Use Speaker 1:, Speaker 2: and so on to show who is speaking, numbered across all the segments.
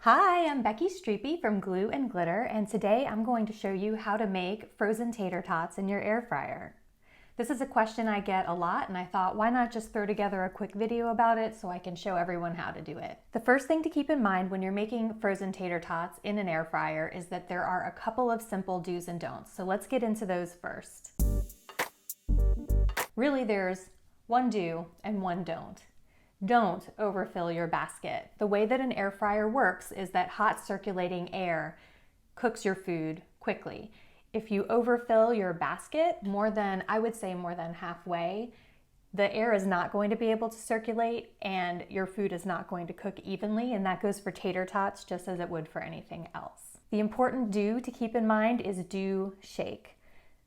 Speaker 1: Hi, I'm Becky Streepy from Glue and Glitter, and today I'm going to show you how to make frozen tater tots in your air fryer. This is a question I get a lot, and I thought, why not just throw together a quick video about it so I can show everyone how to do it. The first thing to keep in mind when you're making frozen tater tots in an air fryer is that there are a couple of simple do's and don'ts. So let's get into those first. Really, there's one do and one don't. Don't overfill your basket. The way that an air fryer works is that hot circulating air cooks your food quickly. If you overfill your basket I would say more than halfway, the air is not going to be able to circulate and your food is not going to cook evenly, and that goes for tater tots just as it would for anything else. The important do to keep in mind is do shake.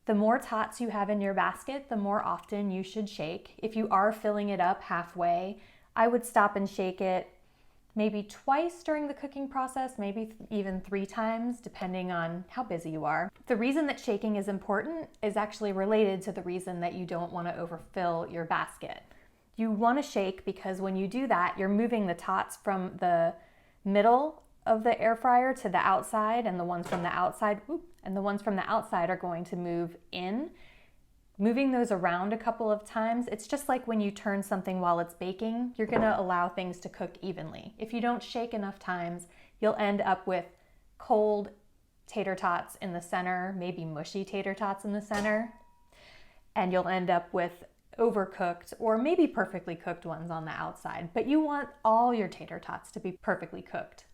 Speaker 1: The more tots you have in your basket, the more often you should shake. If you are filling it up halfway, I would stop and shake it maybe twice during the cooking process, maybe even 3 times, depending on how busy you are. The reason that shaking is important is actually related to the reason that you don't want to overfill your basket. You want to shake because when you do that, you're moving the tots from the middle of the air fryer to the outside, and the ones from the outside, are going to move in. Moving those around a couple of times, it's just like when you turn something while it's baking, you're gonna allow things to cook evenly. If you don't shake enough times, you'll end up with cold tater tots in the center, maybe mushy tater tots in the center, and you'll end up with overcooked or maybe perfectly cooked ones on the outside. But you want all your tater tots to be perfectly cooked.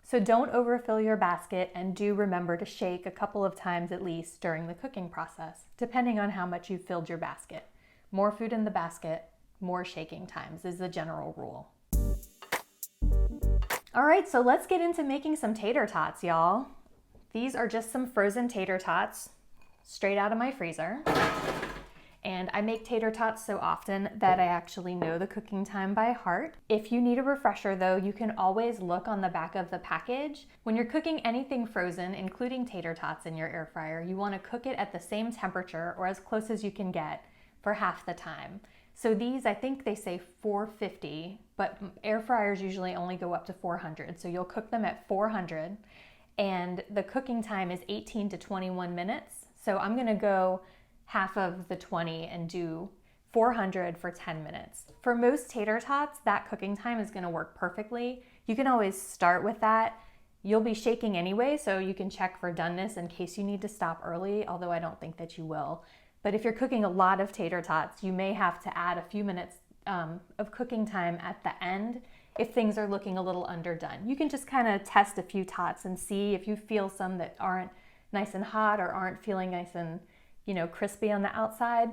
Speaker 1: So don't overfill your basket, and do remember to shake a couple of times at least during the cooking process, depending on how much you've filled your basket. More food in the basket, more shaking times is the general rule. All right, so let's get into making some tater tots, y'all. These are just some frozen tater tots straight out of my freezer. And I make tater tots so often that I actually know the cooking time by heart. If you need a refresher though, you can always look on the back of the package. When you're cooking anything frozen, including tater tots in your air fryer, you want to cook it at the same temperature or as close as you can get for half the time. So these, I think they say 450, but air fryers usually only go up to 400. So you'll cook them at 400, and the cooking time is 18 to 21 minutes. So I'm gonna go half of the 20 and do 400 for 10 minutes. For most tater tots, that cooking time is gonna work perfectly. You can always start with that. You'll be shaking anyway, so you can check for doneness in case you need to stop early, although I don't think that you will. But if you're cooking a lot of tater tots, you may have to add a few minutes of cooking time at the end if things are looking a little underdone. You can just kind of test a few tots and see if you feel some that aren't nice and hot or aren't feeling nice and crispy on the outside.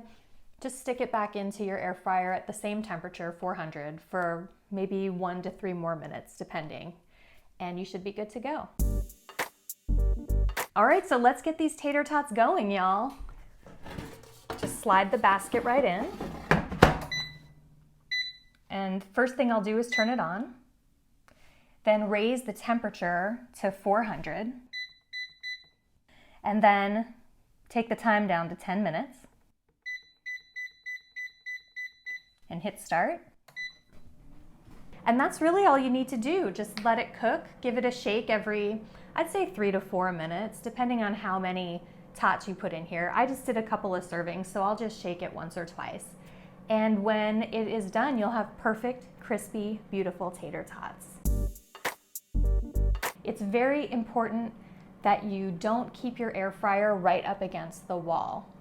Speaker 1: Just stick it back into your air fryer at the same temperature, 400, for maybe 1 to 3 more minutes, depending, and you should be good to go. All right, so let's get these tater tots going, y'all. Just slide the basket right in. And first thing I'll do is turn it on, then raise the temperature to 400, and then take the time down to 10 minutes and hit start. And that's really all you need to do. Just let it cook, give it a shake every, I'd say 3 to 4 minutes, depending on how many tots you put in here. I just did a couple of servings, so I'll just shake it once or twice. And when it is done, you'll have perfect, crispy, beautiful tater tots. It's very important that you don't keep your air fryer right up against the wall.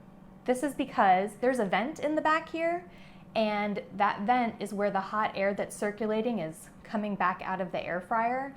Speaker 1: This is because there's a vent in the back here, and that vent is where the hot air that's circulating is coming back out of the air fryer,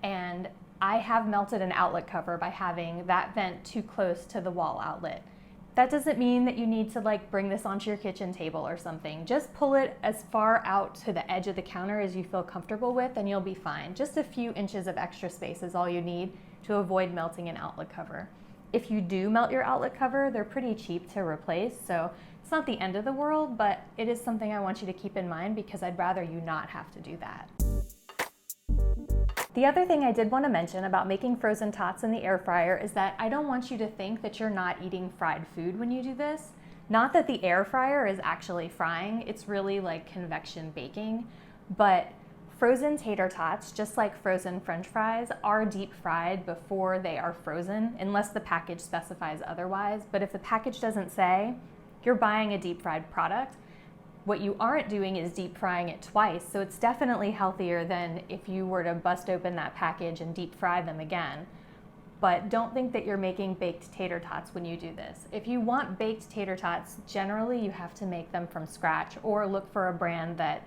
Speaker 1: and I have melted an outlet cover by having that vent too close to the wall outlet. That doesn't mean that you need to bring this onto your kitchen table or something. Just pull it as far out to the edge of the counter as you feel comfortable with, and you'll be fine. Just a few inches of extra space is all you need to avoid melting an outlet cover. If you do melt your outlet cover, they're pretty cheap to replace, so it's not the end of the world, but it is something I want you to keep in mind because I'd rather you not have to do that. The other thing I did want to mention about making frozen tots in the air fryer is that I don't want you to think that you're not eating fried food when you do this. Not that the air fryer is actually frying, it's really like convection baking, but Frozen tater tots, just like frozen French fries, are deep fried before they are frozen, unless the package specifies otherwise. But if the package doesn't say, you're buying a deep fried product. What you aren't doing is deep frying it twice, so it's definitely healthier than if you were to bust open that package and deep fry them again. But don't think that you're making baked tater tots when you do this. If you want baked tater tots, generally you have to make them from scratch or look for a brand that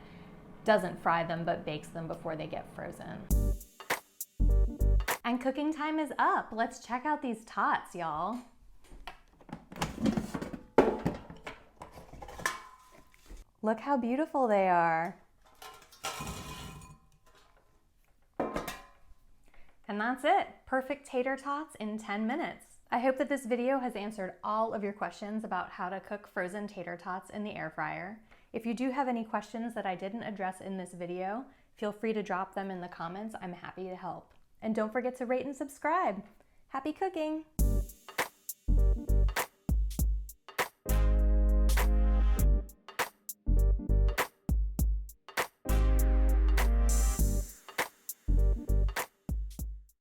Speaker 1: doesn't fry them but bakes them before they get frozen. And cooking time is up. Let's check out these tots, y'all. Look how beautiful they are. And that's it. Perfect tater tots in 10 minutes. I hope that this video has answered all of your questions about how to cook frozen tater tots in the air fryer. If you do have any questions that I didn't address in this video, feel free to drop them in the comments. I'm happy to help. And don't forget to rate and subscribe. Happy cooking!